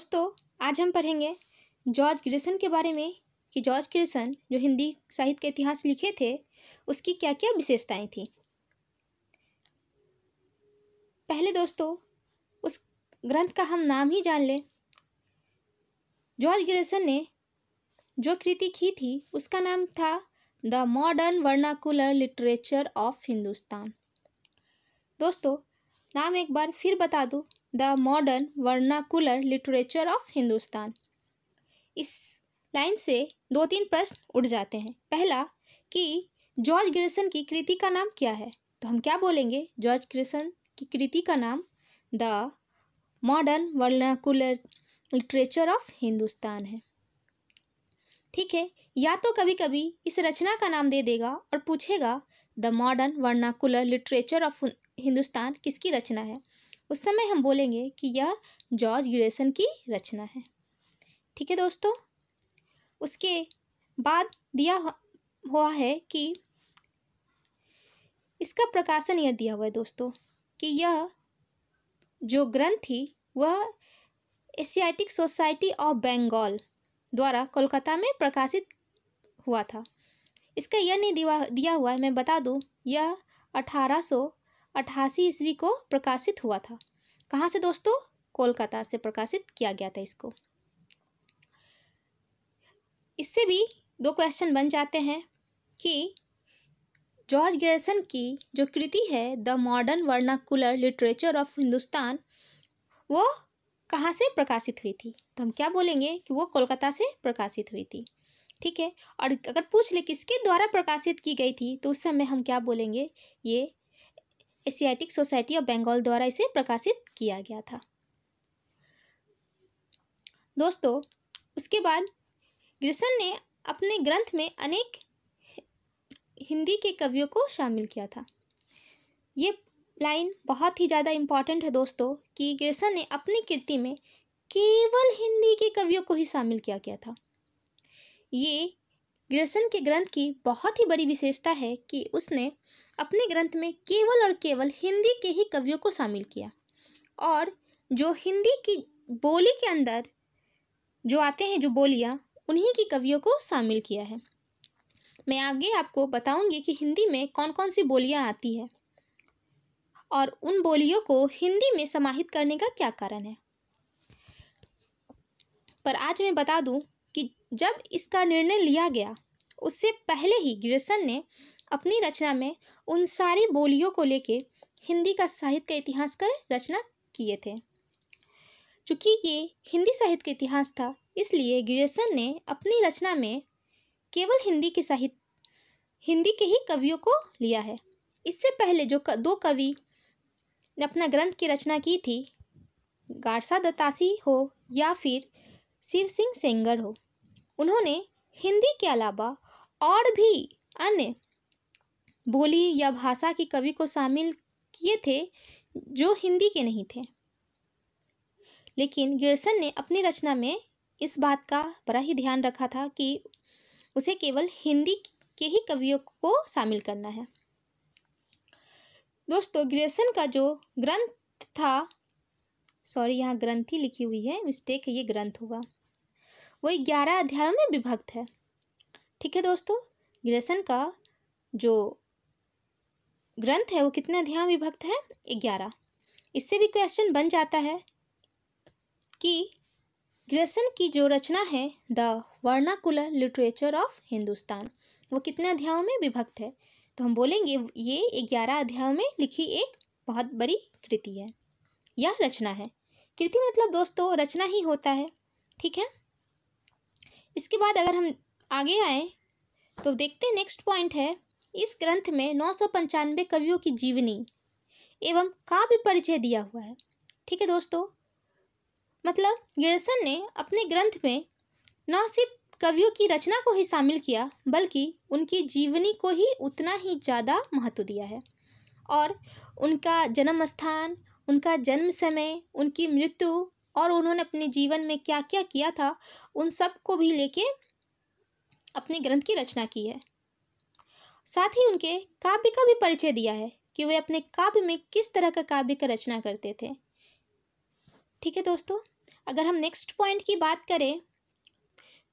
दोस्तों, आज हम पढ़ेंगे जॉर्ज ग्रिसन के बारे में कि जॉर्ज ग्रिसन जो हिंदी साहित्य का इतिहास लिखे थे उसकी क्या क्या विशेषताएं थी। पहले दोस्तों उस ग्रंथ का हम नाम ही जान लें। जॉर्ज ग्रिसन ने जो कृति की थी उसका नाम था the modern vernacular literature of Hindustan. दोस्तों नाम एक बार फिर बता दूं, the modern vernacular literature of Hindustan. इस लाइन से दो तीन प्रश्न उठ जाते हैं। पहला कि जॉर्ज ग्रिसन की कृति का नाम क्या है, तो हम क्या बोलेंगे, जॉर्ज ग्रिसन की कृति का नाम the modern vernacular literature of Hindustan है। ठीक है, या तो कभी कभी इस रचना का नाम दे देगा और पूछेगा the modern vernacular literature of Hindustan किसकी रचना है, उस समय हम बोलेंगे कि यह जॉर्ज ग्रिसन की रचना है। ठीक है दोस्तों, उसके बाद दिया हुआ है कि इसका प्रकाशन ईयर दिया हुआ है दोस्तों कि यह जो ग्रंथ थी वह एशियाटिक सोसाइटी ऑफ बंगाल द्वारा कोलकाता में प्रकाशित हुआ था। इसका ईयर नहीं दिया हुआ है, मैं बता दूं, यह 1888 ईस्वी को प्रकाशित हुआ था। कहाँ से दोस्तों, कोलकाता से प्रकाशित किया गया था इसको। इससे भी दो क्वेश्चन बन जाते हैं कि जॉर्ज ग्रिसन की जो कृति है the modern vernacular literature of Hindustan वो कहाँ से प्रकाशित हुई थी, तो हम क्या बोलेंगे कि वो कोलकाता से प्रकाशित हुई थी। ठीक है, और अगर पूछ ले किसके द्वारा प्रकाशित की गई थी तो उस समय हम क्या बोलेंगे, ये एशियाटिक सोसाइटी ऑफ बंगाल द्वारा इसे प्रकाशित किया गया था। दोस्तों उसके बाद ग्रिसन ने अपने ग्रंथ में अनेक हिंदी के कवियों को शामिल किया था। ये लाइन बहुत ही ज़्यादा इम्पॉर्टेंट है दोस्तों कि ग्रिसन ने अपनी कृति में केवल हिंदी के कवियों को ही शामिल किया गया था। ये ग्रिसन के ग्रंथ की बहुत ही बड़ी विशेषता है कि उसने अपने ग्रंथ में केवल और केवल हिंदी के ही कवियों को शामिल किया और जो हिंदी की बोली के अंदर जो आते हैं जो बोलियां उन्हीं की कवियों को शामिल किया है। मैं आगे आपको बताऊंगी कि हिंदी में कौन कौन सी बोलियां आती है और उन बोलियों को हिंदी में समाहित करने का क्या कारण है। पर आज मैं बता दूं कि जब इसका निर्णय लिया गया उससे पहले ही ग्रिसन ने अपनी रचना में उन सारी बोलियों को लेके हिंदी का साहित्य का इतिहास का रचना किए थे। चूँकि ये हिंदी साहित्य का इतिहास था इसलिए ग्रिसन ने अपनी रचना में केवल हिंदी के ही कवियों को लिया है। इससे पहले जो दो कवि ने अपना ग्रंथ की रचना की थी, गारसा दत्तासी हो या फिर शिव सिंह सेंगर हो, उन्होंने हिंदी के अलावा और भी अन्य बोली या भाषा के कवि को शामिल किए थे जो हिंदी के नहीं थे। लेकिन ग्रिसन ने अपनी रचना में इस बात का बड़ा ही ध्यान रखा था कि उसे केवल हिंदी के ही कवियों को शामिल करना है। दोस्तों ग्रिसन का जो ग्रंथ था, सॉरी यहाँ ग्रंथी लिखी हुई है, मिस्टेक है, ये ग्रंथ होगा, वो 11 अध्यायों में विभक्त है। ठीक है दोस्तों, ग्रिसन का जो ग्रंथ है वो कितने अध्यायों में विभक्त है, 11। इससे भी क्वेश्चन बन जाता है कि ग्रिसन की जो रचना है the vernacular literature of Hindustan वो कितने अध्यायों में विभक्त है, तो हम बोलेंगे ये 11 अध्यायों में लिखी एक बहुत बड़ी कृति है या रचना है। कृति मतलब दोस्तों रचना ही होता है। ठीक है, इसके बाद अगर हम आगे आए तो देखते हैं नेक्स्ट पॉइंट है, इस ग्रंथ में 995 कवियों की जीवनी एवं काव्य परिचय दिया हुआ है। ठीक है दोस्तों, मतलब ग्रिसन ने अपने ग्रंथ में न सिर्फ कवियों की रचना को ही शामिल किया बल्कि उनकी जीवनी को ही उतना ही ज़्यादा महत्व दिया है और उनका जन्म स्थान, उनका जन्म समय, उनकी मृत्यु और उन्होंने अपने जीवन में क्या क्या किया था उन सब को भी लेके अपने ग्रंथ की रचना की है। साथ ही उनके काव्य का भी परिचय दिया है कि वे अपने काव्य में किस तरह का काव्य का रचना करते थे। ठीक है दोस्तों, अगर हम नेक्स्ट पॉइंट की बात करें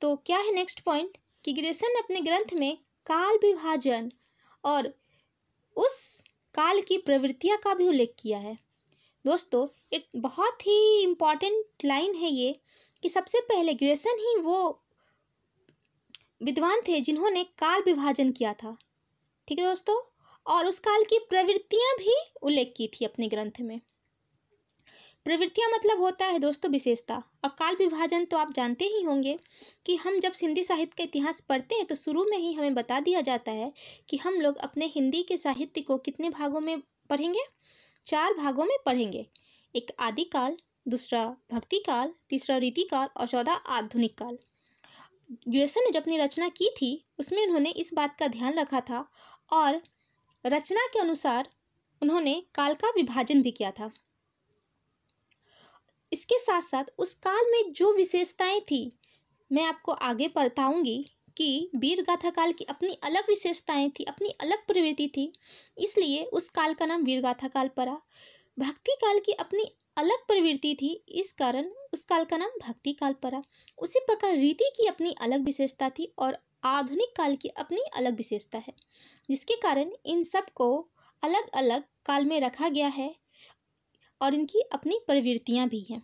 तो क्या है नेक्स्ट पॉइंट कि ग्रेसन ने अपने ग्रंथ में काल विभाजन और उस काल की प्रवृत्तियां का भी उल्लेख किया है। दोस्तों, एक बहुत ही इम्पॉर्टेंट लाइन है ये कि सबसे पहले ग्रेसन ही वो विद्वान थे जिन्होंने काल विभाजन किया था। ठीक है दोस्तों, और उस काल की प्रवृत्तियां भी उल्लेख की थी अपने ग्रंथ में। प्रवृत्तियां मतलब होता है दोस्तों विशेषता, और काल विभाजन तो आप जानते ही होंगे कि हम जब हिंदी साहित्य का इतिहास पढ़ते हैं तो शुरू में ही हमें बता दिया जाता है कि हम लोग अपने हिंदी के साहित्य को कितने भागों में पढ़ेंगे, 4 भागों में पढ़ेंगे। एक आदिकाल, दूसरा भक्ति काल, तीसरा रीतिकाल और चौथा आधुनिक काल। ग्रेसन ने जब अपनी रचना की थी उसमें उन्होंने इस बात का ध्यान रखा था और रचना के अनुसार उन्होंने काल का विभाजन भी किया था। इसके साथ साथ उस काल में जो विशेषताएं थी मैं आपको आगे बताऊंगी कि वीर गाथा काल की अपनी अलग विशेषताएं थी, अपनी अलग प्रवृत्ति थी, इसलिए उस काल का नाम वीर गाथा काल पड़ा। भक्ति काल की अपनी अलग प्रवृत्ति थी, इस कारण उस काल का नाम भक्ति काल पड़ा। उसी प्रकार रीति की अपनी अलग विशेषता थी और आधुनिक काल की अपनी अलग विशेषता है, जिसके कारण इन सब को अलग अलग काल में रखा गया है और इनकी अपनी प्रवृत्तियां भी हैं।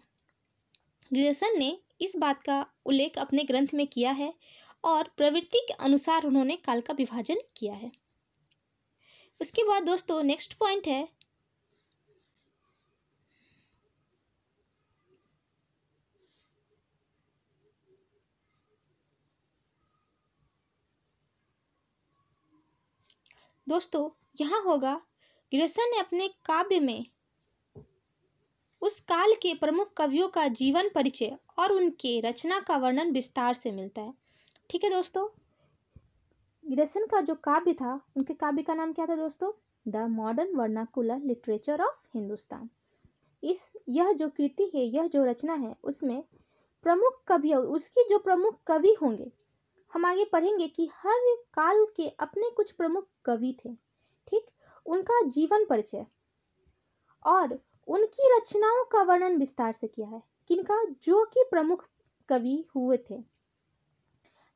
ग्रेसन ने इस बात का उल्लेख अपने ग्रंथ में किया है और प्रवृत्ति के अनुसार उन्होंने काल का विभाजन किया है। उसके बाद दोस्तों नेक्स्ट पॉइंट है दोस्तों, यहाँ होगा ग्रेसन ने अपने काव्य में उस काल के प्रमुख कवियों का जीवन परिचय और उनके रचना का वर्णन विस्तार से मिलता है। ठीक है दोस्तों, ग्रेसन का जो काव्य था, उनके काव्य का नाम क्या था दोस्तों? The modern vernacular literature of Hindustan. यह जो कृति है, यह जो रचना है, उसमें प्रमुख कवि, उसकी जो प्रमुख कवि होंगे, हम आगे पढ़ेंगे कि हर काल के अपने कुछ प्रमुख कवि थे। ठीक, उनका जीवन परिचय और उनकी रचनाओं का वर्णन विस्तार से किया है। किनका? जो कि प्रमुख कवि हुए थे।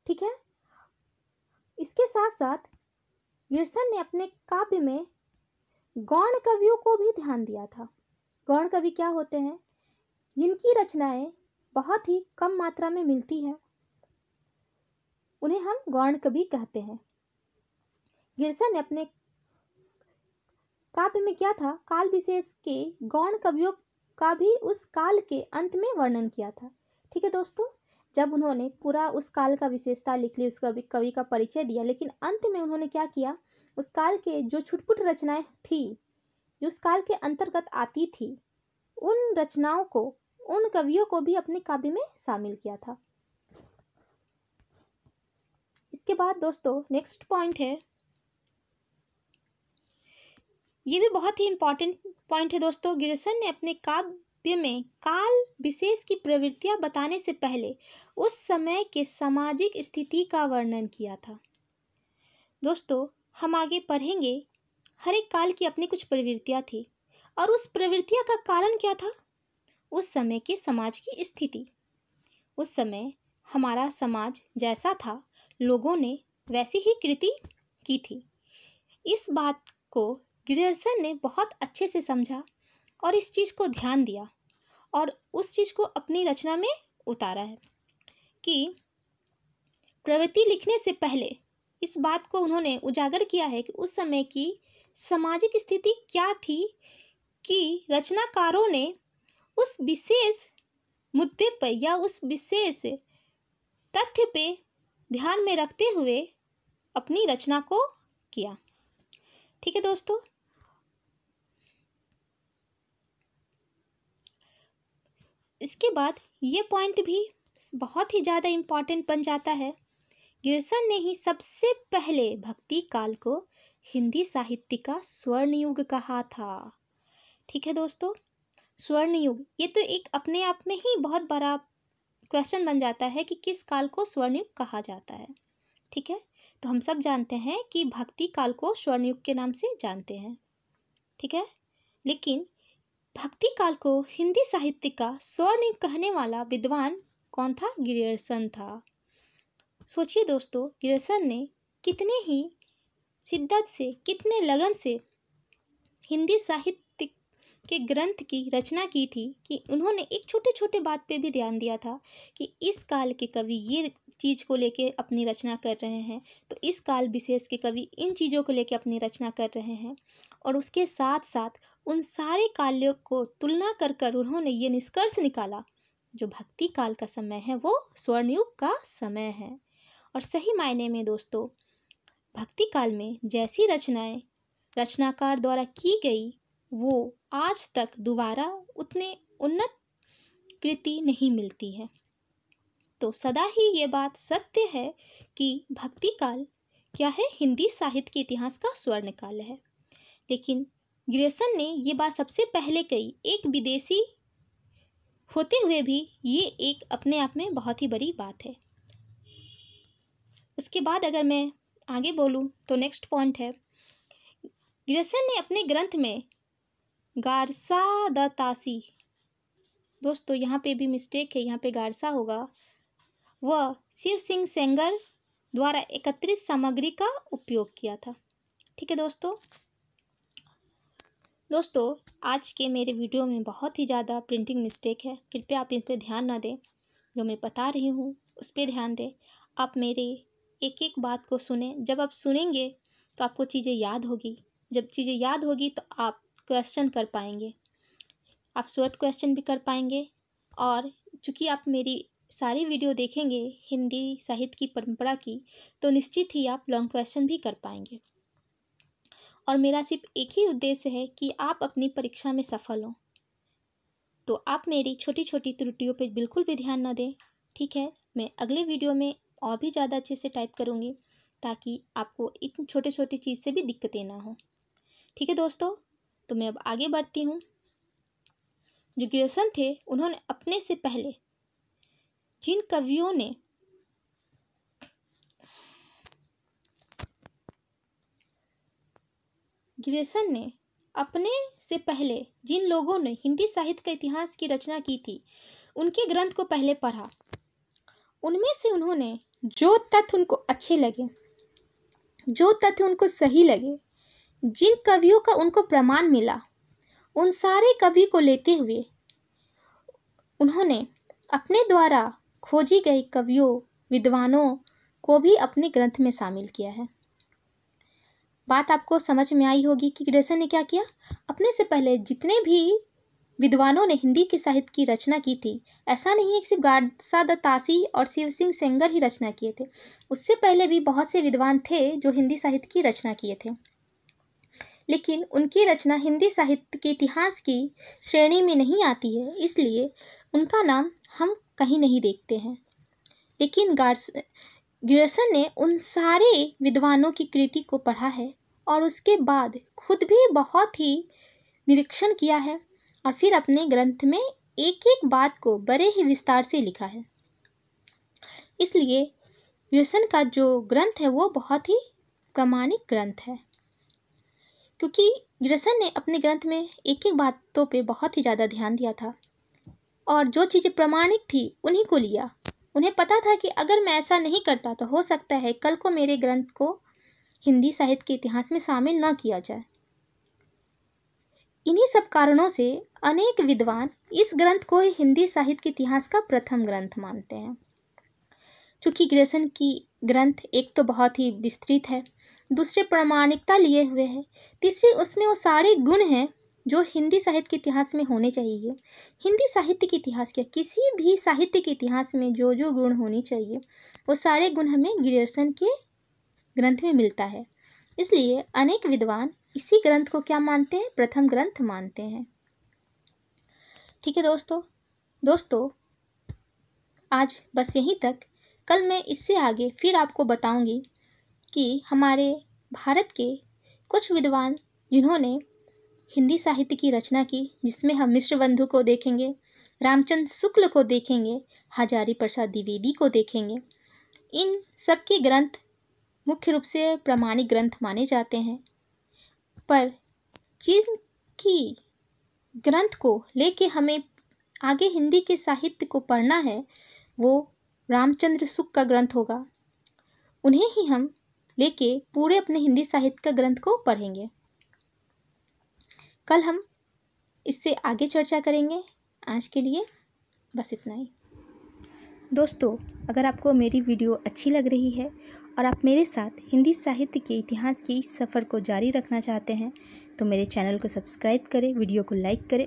ठीक है, इसके साथ साथ ग्रेसन ने अपने काव्य में गौण कवियों को भी ध्यान दिया था। गौण कवि क्या होते हैं? जिनकी रचनाएं बहुत ही कम मात्रा में मिलती हैं, उन्हें हम गौण कवि कहते हैं। ग्रेसन ने अपने काव्य में क्या था? काल विशेष के गौण कवियों का भी उस काल के अंत में वर्णन किया था। ठीक है दोस्तों, जब उन्होंने पूरा उस काल का विशेषता लिख ली, उस कवि का परिचय दिया, लेकिन अंत में उन्होंने क्या किया? उस काल के जो छुटपुट रचनाएं थी, जो उस काल के अंतर्गत आती थी, उन रचनाओं को, उन कवियों को भी अपने काव्य में शामिल किया था। इसके बाद दोस्तों नेक्स्ट पॉइंट है, ये भी बहुत ही इंपॉर्टेंट पॉइंट है दोस्तों। ग्रेसन ने अपने काव्य में काल विशेष की प्रवृत्तियां बताने से पहले उस समय के सामाजिक स्थिति का वर्णन किया था। दोस्तों, हम आगे पढ़ेंगे, हर एक काल की अपनी कुछ प्रवृत्तियां थी और उस प्रवृत्तियां का कारण क्या था? उस समय के समाज की स्थिति। उस समय हमारा समाज जैसा था, लोगों ने वैसी ही कृति की थी। इस बात को ग्रेसन ने बहुत अच्छे से समझा और इस चीज़ को ध्यान दिया और उस चीज़ को अपनी रचना में उतारा है कि प्रवृत्ति लिखने से पहले इस बात को उन्होंने उजागर किया है कि उस समय की सामाजिक स्थिति क्या थी कि रचनाकारों ने उस विशेष मुद्दे पर या उस विशेष तथ्य पे ध्यान में रखते हुए अपनी रचना को किया। ठीक है दोस्तों, इसके बाद ये पॉइंट भी बहुत ही ज़्यादा इम्पॉर्टेंट बन जाता है। ग्रेसन ने ही सबसे पहले भक्ति काल को हिंदी साहित्य का स्वर्ण युग कहा था। ठीक है दोस्तों, स्वर्ण युग, ये तो एक अपने आप में ही बहुत बड़ा क्वेश्चन बन जाता है कि किस काल को स्वर्ण युग कहा जाता है। ठीक है, तो हम सब जानते हैं कि भक्ति काल को स्वर्ण युग के नाम से जानते हैं। ठीक है, लेकिन भक्ति काल को हिंदी साहित्य का स्वर्ण युग कहने वाला विद्वान कौन था? ग्रियर्सन था। सोचिए दोस्तों, ग्रियर्सन ने कितने ही शिद्दत से, कितने लगन से हिंदी साहित्य के ग्रंथ की रचना की थी कि उन्होंने एक छोटे छोटे बात पे भी ध्यान दिया था कि इस काल के कवि ये चीज़ को लेके अपनी रचना कर रहे हैं, तो इस काल विशेष के कवि इन चीज़ों को लेके अपनी रचना कर रहे हैं। और उसके साथ साथ उन सारे कालों को तुलना कर कर उन्होंने ये निष्कर्ष निकाला, जो भक्ति काल का समय है वो स्वर्णयुग का समय है। और सही मायने में दोस्तों, भक्ति काल में जैसी रचनाएं रचनाकार द्वारा की गई वो आज तक दोबारा उतने उन्नत कृति नहीं मिलती है। तो सदा ही ये बात सत्य है कि भक्ति काल क्या है? हिंदी साहित्य के इतिहास का स्वर्ण काल है। लेकिन ग्रियर्सन ने ये बात सबसे पहले कही, एक विदेशी होते हुए भी ये एक अपने आप में बहुत ही बड़ी बात है। उसके बाद अगर मैं आगे बोलूँ तो नेक्स्ट पॉइंट है, ग्रियर्सन ने अपने ग्रंथ में गारसा द तासी, दोस्तों यहाँ पे भी मिस्टेक है, यहाँ पे गारसा होगा, वह शिव सिंह सेंगर द्वारा एकत्रित सामग्री का उपयोग किया था। ठीक है दोस्तों आज के मेरे वीडियो में बहुत ही ज़्यादा प्रिंटिंग मिस्टेक है, कृपया आप इन पर ध्यान ना दें। जो मैं बता रही हूँ उस पर ध्यान दें। आप मेरे एक एक बात को सुने, जब आप सुनेंगे तो आपको चीज़ें याद होगी, जब चीज़ें याद होगी तो आप क्वेश्चन कर पाएंगे, आप शॉर्ट क्वेश्चन भी कर पाएंगे। और चूँकि आप मेरी सारी वीडियो देखेंगे हिंदी साहित्य की परंपरा की, तो निश्चित ही आप लॉन्ग क्वेश्चन भी कर पाएंगे। और मेरा सिर्फ एक ही उद्देश्य है कि आप अपनी परीक्षा में सफल हों। तो आप मेरी छोटी छोटी त्रुटियों पर बिल्कुल भी ध्यान न दें, ठीक है? मैं अगले वीडियो में और भी ज़्यादा अच्छे से टाइप करूँगी ताकि आपको इतनी छोटे छोटी चीज़ से भी दिक्कतें ना हो। ठीक है दोस्तों, तो मैं अब आगे बढ़ती हूँ। जो ग्रियर्सन थे उन्होंने अपने से पहले जिन कवियों ने ग्रियर्सन ने अपने से पहले जिन लोगों ने हिंदी साहित्य के इतिहास की रचना की थी उनके ग्रंथ को पहले पढ़ा। उनमें से उन्होंने जो तथ्य उनको अच्छे लगे, जो तथ्य उनको सही लगे, जिन कवियों का उनको प्रमाण मिला, उन सारे कवि को लेते हुए उन्होंने अपने द्वारा खोजी गई कवियों, विद्वानों को भी अपने ग्रंथ में शामिल किया है। बात आपको समझ में आई होगी कि ग्रियर्सन ने क्या किया। अपने से पहले जितने भी विद्वानों ने हिंदी के साहित्य की रचना की थी, ऐसा नहीं है कि सिर्फ गारसा द तासी और शिव सिंह सेंगर ही रचना किए थे, उससे पहले भी बहुत से विद्वान थे जो हिंदी साहित्य की रचना किए थे, लेकिन उनकी रचना हिंदी साहित्य के इतिहास की श्रेणी में नहीं आती है, इसलिए उनका नाम हम कहीं नहीं देखते हैं। लेकिन ग्रियर्सन ने उन सारे विद्वानों की कृति को पढ़ा है और उसके बाद खुद भी बहुत ही निरीक्षण किया है और फिर अपने ग्रंथ में एक एक बात को बड़े ही विस्तार से लिखा है। इसलिए ग्रियर्सन का जो ग्रंथ है वो बहुत ही प्रामाणिक ग्रंथ है, क्योंकि ग्रियर्सन ने अपने ग्रंथ में एक एक बातों पे बहुत ही ज़्यादा ध्यान दिया था और जो चीज़ें प्रामाणिक थी उन्हीं को लिया। उन्हें पता था कि अगर मैं ऐसा नहीं करता तो हो सकता है कल को मेरे ग्रंथ को हिंदी साहित्य के इतिहास में शामिल न किया जाए। इन्हीं सब कारणों से अनेक विद्वान इस ग्रंथ को हिंदी साहित्य के इतिहास का प्रथम ग्रंथ मानते हैं। चूँकि ग्रियर्सन की ग्रंथ एक तो बहुत ही विस्तृत है, दूसरे प्रामाणिकता लिए हुए है, तीसरे उसमें वो सारे गुण हैं जो हिंदी साहित्य के इतिहास में होने चाहिए। हिंदी साहित्य के इतिहास क्या, किसी भी साहित्य के इतिहास में जो जो गुण होने चाहिए वो सारे गुण हमें ग्रियर्सन के ग्रंथ में मिलता है। इसलिए अनेक विद्वान इसी ग्रंथ को क्या मानते हैं? प्रथम ग्रंथ मानते हैं। ठीक है दोस्तों आज बस यहीं तक। कल मैं इससे आगे फिर आपको बताऊंगी कि हमारे भारत के कुछ विद्वान जिन्होंने हिंदी साहित्य की रचना की, जिसमें हम मिश्र बंधु को देखेंगे, रामचंद्र शुक्ल को देखेंगे, हजारी प्रसाद द्विवेदी को देखेंगे। इन सब के ग्रंथ मुख्य रूप से प्रामाणिक ग्रंथ माने जाते हैं, पर जिनकी ग्रंथ को लेके हमें आगे हिंदी के साहित्य को पढ़ना है वो रामचंद्र शुक्ल का ग्रंथ होगा। उन्हें ही हम लेके पूरे अपने हिंदी साहित्य का ग्रंथ को पढ़ेंगे। कल हम इससे आगे चर्चा करेंगे। आज के लिए बस इतना ही। दोस्तों, अगर आपको मेरी वीडियो अच्छी लग रही है और आप मेरे साथ हिंदी साहित्य के इतिहास के इस सफ़र को जारी रखना चाहते हैं तो मेरे चैनल को सब्सक्राइब करें, वीडियो को लाइक करें